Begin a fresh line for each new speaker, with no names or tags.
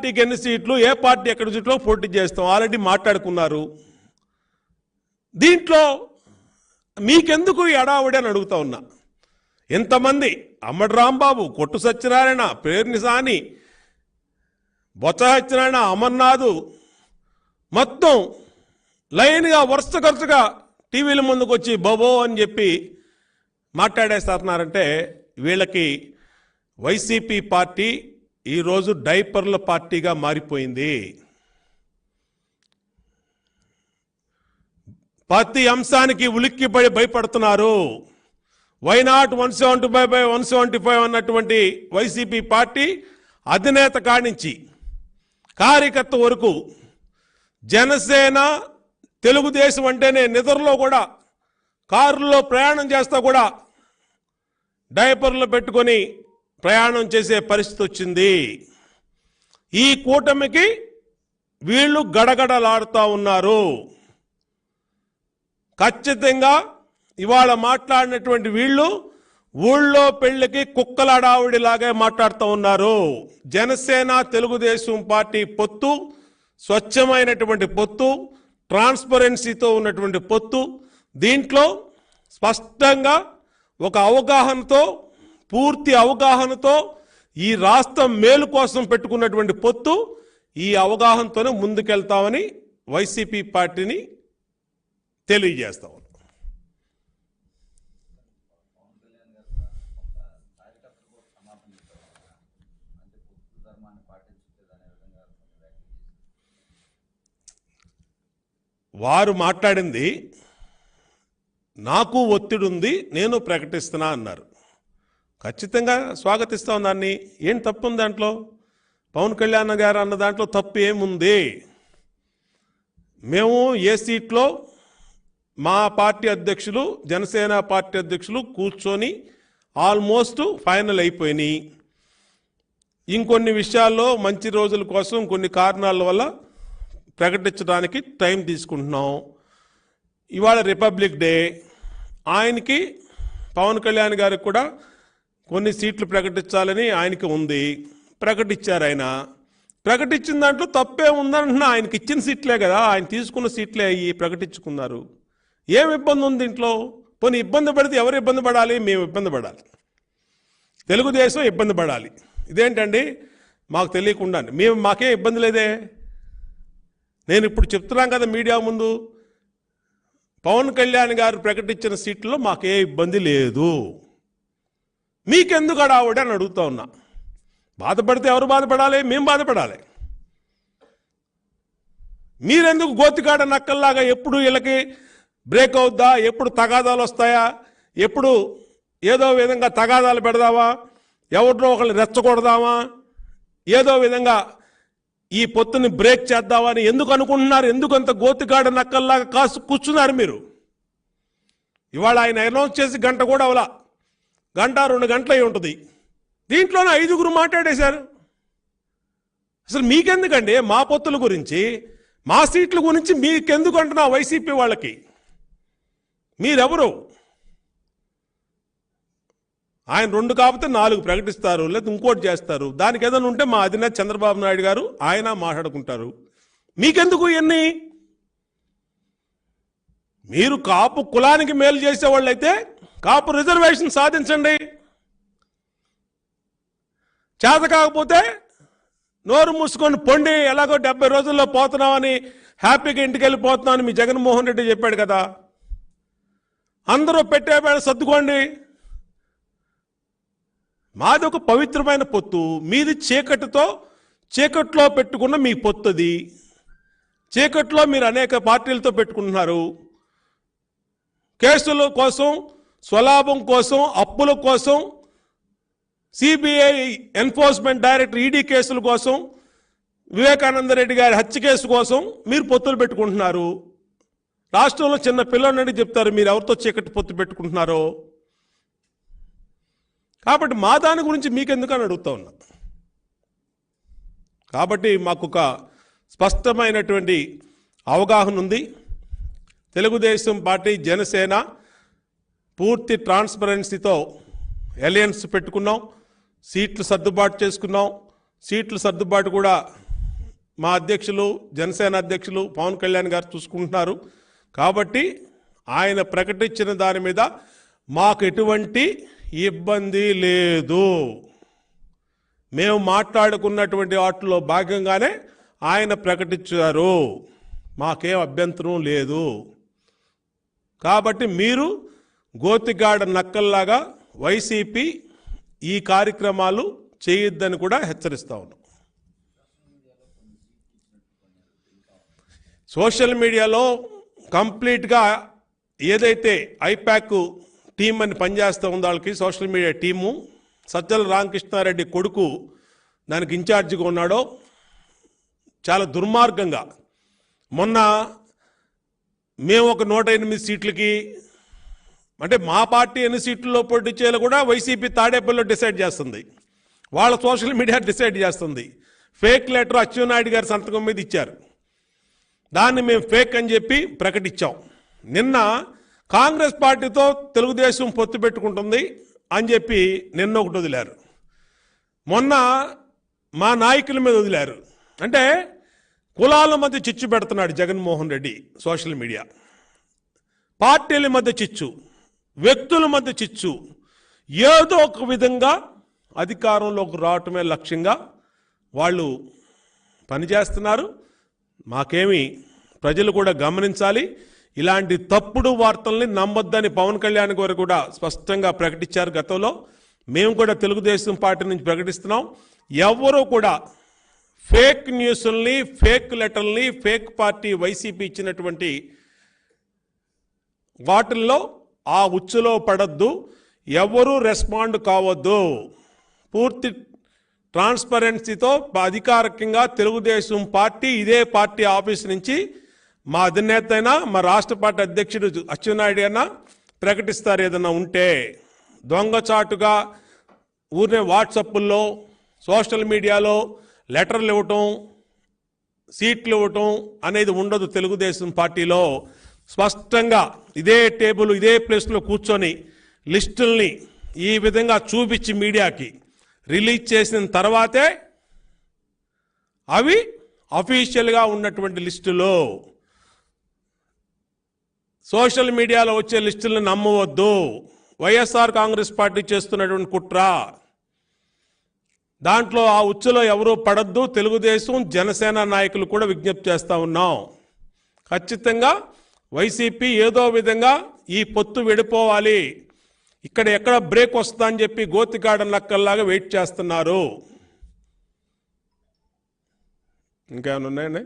పార్టీకి ఎన్ని సీట్లు, ఏ పార్టీ ఎక్కడ సీట్లో పోటీ చేస్తాం ఆల్రెడీ మాట్లాడుకున్నారు. దీంట్లో మీకెందుకు ఈ అడావుడి అని అడుగుతా ఉన్నా. ఎంతమంది అమ్మడి రాంబాబు, కొట్టు సత్యనారాయణ, పేర్ని సాని, బొత్స సత్యనారాయణ, అమర్నాథ్ మొత్తం లైన్గా వరుసగా టీవీల ముందుకు వచ్చి బబో అని చెప్పి మాట్లాడేస్తున్నారంటే వీళ్ళకి వైసీపీ పార్టీ ఈరోజు డైపర్ల పార్టీగా మారిపోయింది. ప్రతి అంశానికి ఉలిక్కిపడి భయపడుతున్నారు. వైనాట్ 175/175 అన్నటువంటి వైసీపీ పార్టీ అధినేత కానించి కార్యకర్త వరకు జనసేన, తెలుగుదేశం అంటేనే నిద్రలో కూడా కారులో ప్రయాణం చేస్తా కూడా డైపర్లు పెట్టుకొని ప్రయాణం చేసే పరిస్థితి వచ్చింది. ఈ కూటమికి వీళ్ళు గడగడలాడుతూ ఉన్నారు. ఖచ్చితంగా ఇవాళ మాట్లాడినటువంటి వీళ్ళు ఊళ్ళో పెళ్లికి కుక్కల అడావుడిలాగే మాట్లాడుతూ ఉన్నారు. జనసేన తెలుగుదేశం పార్టీ పొత్తు స్వచ్ఛమైనటువంటి పొత్తు, ట్రాన్స్పరెన్సీతో ఉన్నటువంటి పొత్తు. దీంట్లో స్పష్టంగా ఒక అవగాహనతో, పూర్తి అవగాహనతో ఈ రాష్ట్రం మేలు కోసం పెట్టుకున్నటువంటి పొత్తు. ఈ అవగాహనతోనే ముందుకెళ్తామని వైసీపీ పార్టీని తెలియజేస్తాం. వారు మాట్లాడింది నాకు ఒత్తిడి ఉంది, నేను ప్రకటిస్తున్నా అన్నారు. ఖచ్చితంగా స్వాగతిస్తాం దాన్ని. ఏం తప్పు ఉంది దాంట్లో? పవన్ కళ్యాణ్ గారు అన్న దాంట్లో తప్పు ఏముంది? మేము ఏ సీట్లో మా పార్టీ అధ్యక్షులు, జనసేన పార్టీ అధ్యక్షులు కూర్చొని ఆల్మోస్ట్ ఫైనల్ అయిపోయినాయి. ఇంకొన్ని విషయాల్లో మంచి రోజుల కోసం కొన్ని కారణాల వల్ల ప్రకటించడానికి టైం తీసుకుంటున్నాం. ఇవాళ రిపబ్లిక్ డే, ఆయనకి పవన్ కళ్యాణ్ గారికి కూడా కొన్ని సీట్లు ప్రకటించాలని ఆయనకి ఉంది. ప్రకటించారు. ఆయన ప్రకటించిన దాంట్లో తప్పే ఉందంటున్నా. ఆయనకి ఇచ్చిన సీట్లే కదా, ఆయన తీసుకున్న సీట్లే అయ్యి ప్రకటించుకున్నారు. ఏం ఇబ్బంది ఉంది దీంట్లో? పోనీ ఇబ్బంది పడితే ఎవరు ఇబ్బంది పడాలి? మేము ఇబ్బంది పడాలి, తెలుగుదేశం ఇబ్బంది పడాలి. ఇదేంటండి మాకు తెలియకుండా? మాకే ఇబ్బంది లేదే. నేను ఇప్పుడు చెప్తున్నాం కదా మీడియా ముందు, పవన్ కళ్యాణ్ గారు ప్రకటించిన సీట్లలో మాకే ఇబ్బంది లేదు. మీకెందుకు అడావుడి అని అడుగుతా ఉన్నా. బాధపడితే ఎవరు బాధపడాలి? మేము బాధపడాలి. మీరెందుకు గోతికాడ నక్కల్లాగా ఎప్పుడు వీళ్ళకి బ్రేక్ అవుద్దా, ఎప్పుడు తగాదాలు వస్తాయా, ఎప్పుడు ఏదో విధంగా తగాదాలు పెడదామా, ఎవరినో ఒకళ్ళు రెచ్చగొడదామా, ఏదో విధంగా ఈ పొత్తుని బ్రేక్ చేద్దామని ఎందుకు అనుకుంటున్నారు? ఎందుకు అంత గోతికాడ నక్కల్లాగా కాసు కూర్చున్నారు మీరు? ఇవాళ ఆయన అనౌన్స్ చేసి గంట కూడా అవలా, 1-2 గంటలు అయి ఉంటుంది. దీంట్లోనే 5గురు మాట్లాడేశారు. అసలు మీకెందుకండి మా పొత్తుల గురించి, మా సీట్ల గురించి మీకెందుకు అంటున్నా? వైసీపీ వాళ్ళకి మీరెవరు? ఆయన 2 కాకపోతే 4 ప్రకటిస్తారు, లేదా ఇంకోటి చేస్తారు. దానికి ఏదైనా ఉంటే మా అధినేత చంద్రబాబు నాయుడు గారు ఆయన మాట్లాడుకుంటారు. మీకెందుకు ఇవన్నీ? మీరు కాపు కులానికి మేలు చేసేవాళ్ళు అయితే కాపు రిజర్వేషన్ సాధించండి. చేత కాకపోతే నోరు మూసుకొని పొండి, ఎలాగో 70 రోజుల్లో పోతున్నామని హ్యాపీగా ఇంటికి వెళ్ళిపోతున్నామని మీ జగన్మోహన్ రెడ్డి చెప్పాడు కదా. అందరూ పెట్టే వేళ సర్దుకోండి. మాది ఒక పవిత్రమైన పొత్తు, మీది చీకట్లో పెట్టుకున్న మీ పొత్తుది. చీకట్లో మీరు అనేక పార్టీలతో పెట్టుకుంటున్నారు. కేసుల కోసం, స్వలాభం కోసం, అప్పుల కోసం, సిబిఐ ఎన్ఫోర్స్మెంట్ డైరెక్టర్ ఈడీ కేసుల కోసం, వివేకానంద రెడ్డి గారి హత్య కేసు కోసం మీరు పొత్తులు పెట్టుకుంటున్నారు. రాష్ట్రంలో చిన్న పిల్లలని చెప్తారు మీరు ఎవరితో చీకటి పొత్తు పెట్టుకుంటున్నారో. కాబట్టి మా దాని గురించి మీకెందుకు అని అడుగుతా ఉన్నా. కాబట్టి మాకు ఒక స్పష్టమైనటువంటి అవగాహన ఉంది. తెలుగుదేశం పార్టీ, జనసేన పూర్తి ట్రాన్స్పరెన్సీతో అలయన్స్ పెట్టుకున్నాం. సీట్లు సర్దుబాటు చేసుకున్నాం. సీట్లు సర్దుబాటు కూడా మా అధ్యక్షులు జనసేన అధ్యక్షులు పవన్ కళ్యాణ్ గారు చూసుకుంటున్నారు. కాబట్టి ఆయన ప్రకటించిన దాని మీద మాకు ఎటువంటి ఇబ్బంది లేదు. మేము మాట్లాడుకున్నటువంటి వాటిలో భాగంగానే ఆయన ప్రకటించారు. మాకేం అభ్యంతరం లేదు. కాబట్టి మీరు గోతిగాడ నక్కల్లాగా వైసీపీ ఈ కార్యక్రమాలు చేయొద్దని కూడా హెచ్చరిస్తా ఉన్నాం. సోషల్ మీడియాలో కంప్లీట్గా ఏదైతే ఐపాక్ టీం అని పనిచేస్తూ ఉందో వాళ్ళకి social media team Sajjala Ramakrishna Reddy కొడుకు దానికి ఇన్ఛార్జిగా ఉన్నాడో చాలా దుర్మార్గంగా మొన్న మేము ఒక 108 సీట్లకి అంటే మా పార్టీ ఎన్ని సీట్లలో పోటీ చేయాలో కూడా వైసీపీ తాడేపల్లిలో డిసైడ్ చేస్తుంది. వాళ్ళ సోషల్ మీడియా డిసైడ్ చేస్తుంది. ఫేక్ లెటర్ అచ్చెన్నాయుడు గారి సంతకం మీద ఇచ్చారు. దాన్ని మేము ఫేక్ అని చెప్పి ప్రకటించాం. నిన్న కాంగ్రెస్ పార్టీతో తెలుగుదేశం పొత్తు పెట్టుకుంటుంది అని చెప్పి నిన్న ఒకటి వదిలారు. మొన్న మా నాయకుల మీద వదిలారు. అంటే కులాల మధ్య చిచ్చు పెడుతున్నాడు జగన్మోహన్ రెడ్డి. సోషల్ మీడియా పార్టీల మధ్య చిచ్చు, వ్యక్తుల మధ్య చిచ్చు, ఏదో ఒక విధంగా అధికారంలోకి రావటమే లక్ష్యంగా వాళ్ళు పనిచేస్తున్నారు. మాకేమి ప్రజలు కూడా గమనించాలి. ఇలాంటి తప్పుడు వార్తల్ని నమ్మొద్దని పవన్ కళ్యాణ్ గారు కూడా స్పష్టంగా ప్రకటించారు గతంలో. మేము కూడా తెలుగుదేశం పార్టీ నుంచి ప్రకటిస్తున్నాం. ఎవరూ కూడా ఫేక్ న్యూస్ల్ని, ఫేక్ లెటర్ని, ఫేక్ పార్టీ వైసీపీ ఇచ్చినటువంటి వాటిల్లో ఆ ఉచ్చులో పడద్దు. ఎవరూ రెస్పాండ్ కావద్దు. పూర్తి ట్రాన్స్పరెన్సీతో అధికారికంగా తెలుగుదేశం పార్టీ ఇదే పార్టీ ఆఫీస్ నుంచి మా అధినేత అయినా మా రాష్ట్ర పార్టీ అధ్యక్షుడు అచ్చెన్నాయుడు అయినా ప్రకటిస్తారు. ఏదైనా ఉంటే దొంగచాటుగా ఊరినే వాట్సాప్ల్లో సోషల్ మీడియాలో లెటర్లు ఇవ్వటం, సీట్లు ఇవ్వటం అనేది ఉండదు. తెలుగుదేశం పార్టీలో స్పష్టంగా ఇదే టేబుల్ ఇదే ప్లేస్లో కూర్చొని లిస్టుల్ని ఈ విధంగా చూపించి మీడియాకి రిలీజ్ చేసిన తర్వాతే అవి అఫీషియల్గా ఉన్నటువంటి లిస్టులో. సోషల్ మీడియాలో వచ్చే లిస్టులను నమ్మవద్దు. వైఎస్ఆర్ కాంగ్రెస్ పార్టీ చేస్తున్నటువంటి కుట్ర, దాంట్లో ఆ ఉచ్చులో ఎవరూ పడద్దు. తెలుగుదేశం జనసేన నాయకులు కూడా విజ్ఞప్తి చేస్తూ ఉన్నాం. ఖచ్చితంగా వైసీపీ ఏదో విధంగా ఈ పొత్తు విడిపోవాలి, ఇక్కడ ఎక్కడ బ్రేక్ వస్తుందా అని చెప్పి గోతిగాడ నక్కల్లాగా వెయిట్ చేస్తున్నారు. ఇంకేమైనా ఉన్నాయండి?